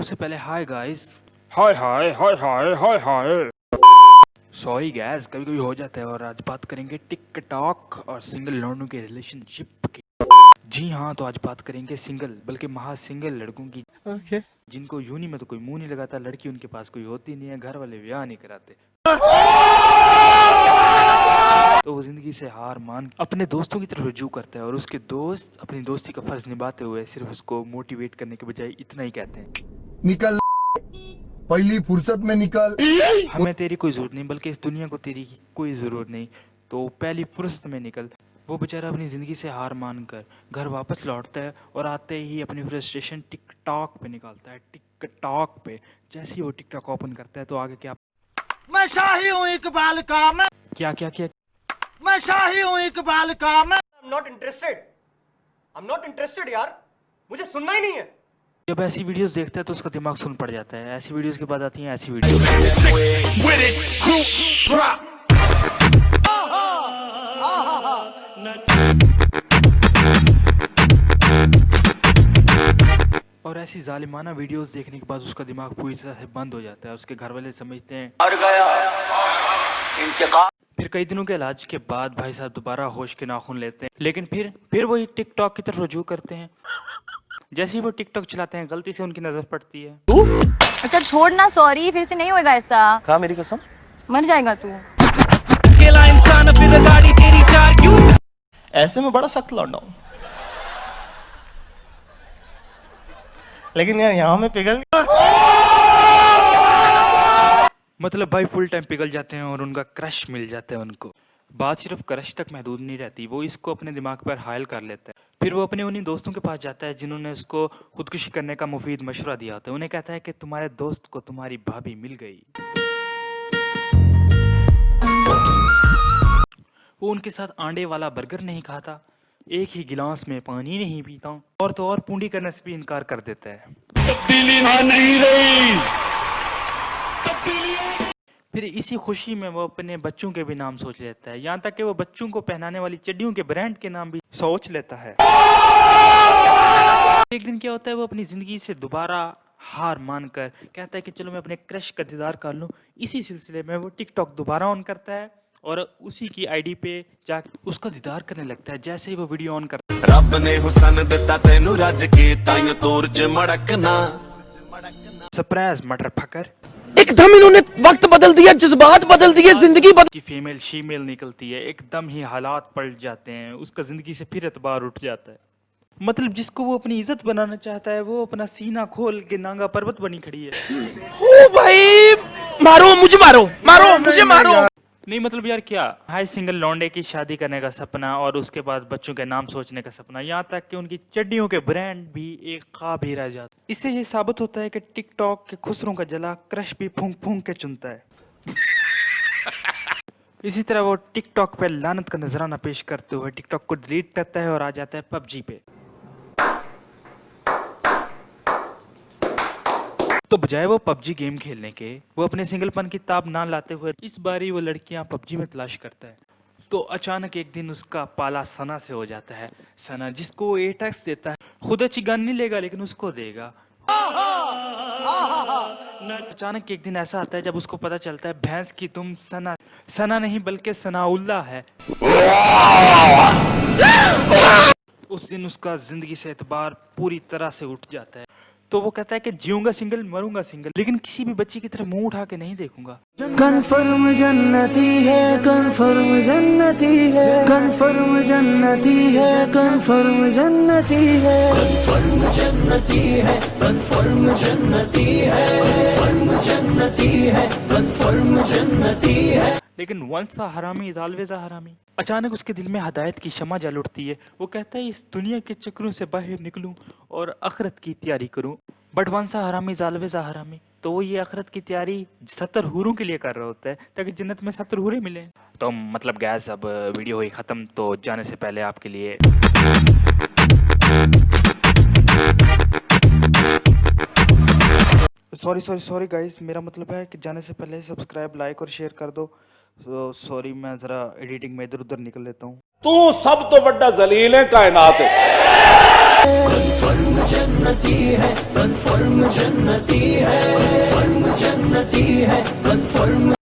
सबसे पहले hi guys, हाय हाय हाय हाय हाय हाय। Sorry gas, कभी कभी हो जाता है। और आज बात करेंगे टिकटॉक और सिंगल लड़कों के रिलेशनशिप की। जी हाँ, तो आज बात करेंगे सिंगल बल्कि महासिंगल लड़कों की, जिनको यूनी में तो कोई मुंह नहीं लगाता, लड़की उनके पास कोई होती नहीं है, घर वाले ब्याह नहीं कराते, तो वो जिंदगी से हार मान अपने दोस्तों की तरफ रुजू करता है और उसके दोस्त अपनी दोस्ती का फर्ज निभाते हुए सिर्फ उसको मोटिवेट करने के बजाय इतना ही कहते हैं, निकल पहली फुर्सत में निकल, हमें तेरी कोई जरूरत नहीं, बल्कि इस दुनिया को तेरी कोई जरूरत नहीं, तो पहली फुर्सत में निकल। वो बेचारा अपनी ज़िंदगी से हार मानकर घर वापस लौटता है और आते ही अपनी फ्रस्ट्रेशन टिकटॉक पे निकालता है। टिकटॉक पे जैसे ही वो टिकटॉक ओपन करता है तो आगे क्या, मैं शाही हूँ इकबाल का, मैं क्या क्या क्या मैं शाही हूँ इकबाल का, मैं I'm not interested यार, मुझे सुनना ही नहीं है। जब ऐसी वीडियोस देखता है तो उसका दिमाग सुन पड़ जाता है। ऐसी वीडियोस के बाद आती हैं ऐसी वीडियोस, और ऐसी जालिमाना वीडियोस देखने के बाद उसका दिमाग पूरी तरह से बंद हो जाता है। उसके घर वाले समझते हैं मर गया इंतकाम। फिर कई दिनों के इलाज के बाद भाई साहब दोबारा होश के नाखून लेते हैं, लेकिन फिर वही टिकटॉक की तरफ रुजू करते हैं। जैसे ही वो टिकटॉक चलाते हैं गलती से उनकी नजर पड़ती है। अच्छा छोड़ ना, सॉरी, फिर से नहीं होएगा ऐसा। कहा मेरी कसम, मर जाएगा तू। अकेला इंसान फिर गाड़ी तेरी चार क्यों? ऐसे में बड़ा सख्त लौंडा हूं, लेकिन यार यहाँ में पिघल मतलब भाई फुल टाइम पिघल जाते हैं और उनका क्रश मिल जाता है उनको। बात सिर्फ क्रश तक महदूद नहीं रहती, वो इसको अपने दिमाग पर हायल कर लेता है। फिर वो अपने उन्हीं दोस्तों के पास जाता है जिन्होंने उसको खुदकुशी करने का मुफीद मशवरा दिया होता है। उन्हें कहता है कि तुम्हारे दोस्त को तुम्हारी भाभी मिल गई। वो उनके साथ अंडे वाला बर्गर नहीं खाता, एक ही गिलास में पानी नहीं पीता, और तो और पूंडी करने से भी इनकार कर देता है। फिर इसी खुशी में वो अपने बच्चों के भी नाम सोच लेता है, यहाँ तक कि वो बच्चों को पहनाने वाली चड्डियों के ब्रांड के नाम भी सोच लेता है। एक दिन क्या होता है, वो अपनी जिंदगी से दोबारा हार मानकर कहता है कि चलो मैं अपने क्रश का दीदार कर लूं। इसी सिलसिले में वो टिकटॉक दोबारा ऑन करता है और उसी की आईडी पे जाकर उसका दीदार करने लगता है। जैसे ही वो वीडियो ऑन करता है, रब ने हुसन दिता तेनू रज के ताइयों तोर च मड़कना, सरप्राइज मटर फकर एकदम इन्होंने वक्त बदल दिया, जज्बात बदल दिए, जिंदगी की फीमेल शीमेल निकलती है, एकदम ही हालात पलट जाते हैं, उसका जिंदगी से फिर एतबार उठ जाता है। मतलब जिसको वो अपनी इज्जत बनाना चाहता है वो अपना सीना खोल के नांगा पर्वत बनी खड़ी है। ओ भाई, मारो मुझे, मारो मारो मुझे, मारो। नहीं मतलब यार क्या हाई सिंगल लौंडे की शादी करने का सपना और उसके बाद बच्चों के नाम सोचने का सपना, यहाँ तक कि उनकी चड्डियों के ब्रांड भी एक ख्वाब ही रह जाता। इससे ये साबित होता है कि टिकटॉक के खुसरों का जला क्रश भी फूंक फूंक के चुनता है। इसी तरह वो टिकटॉक पे लानत का नजराना पेश करते हुए टिकटॉक को डिलीट करता है और आ जाता है पबजी पे। तो बजाय वो पबजी गेम खेलने के वो अपने सिंगलपन की ताब ना लाते हुए इस बारी वो लड़कियां पबजी में तलाश करता है। तो अचानक एक दिन उसका पाला सना से हो जाता है। सना जिसको वो 8x देता है, खुद अच्छी गन नहीं लेगा लेकिन उसको देगा। अचानक एक दिन ऐसा आता है जब उसको पता चलता है भैंस की तुम सना नहीं बल्कि सनाउल्ला है। उस दिन उसका जिंदगी से एतबार पूरी तरह से उठ जाता है। तो वो कहता है कि जीऊंगा सिंगल मरूंगा सिंगल, लेकिन किसी भी बच्ची की तरफ मुंह उठा के नहीं देखूंगा। कन्फर्म जन्नती है, कन्फर्म जन्नती है, कन्फर्म जन्नती है, कन्फर्म जन्नती है, कन्फर्म जन्नती है, कन्फर्म जन्नती है, कन्फर्म जन्नती है, कन्फर्म जन्नती है। लेकिन वंस अ हरामी इज ऑलवेज अ हरामी। अचानक उसके दिल में हदायत की शमा जल उठती है। वो कहता है इस दुनिया के चक्रों से बाहर निकलूं और आखिरत की तैयारी करूं। बट वंस अ हरामी इज ऑलवेज अ हरामी, तो वो ये आखिरत की तैयारी 70 हूरों के लिए कर रहा होता है ताकि जन्नत में 70 हूरें मिले। तो मतलब गैस अब वीडियो हुई ख़त्म, तो जाने से पहले आपके लिए सॉरी गाइस, मेरा मतलब है कि जाने से पहले सब्सक्राइब लाइक और शेयर कर दो। सॉरी मैं ज़रा एडिटिंग में इधर उधर निकल लेता हूँ। तू सब तो बड़ा जलील है कायनात है। जन्नती है, कन्फर्म जन्नती है, कन्फर्म जन्नती है, कन्फर्म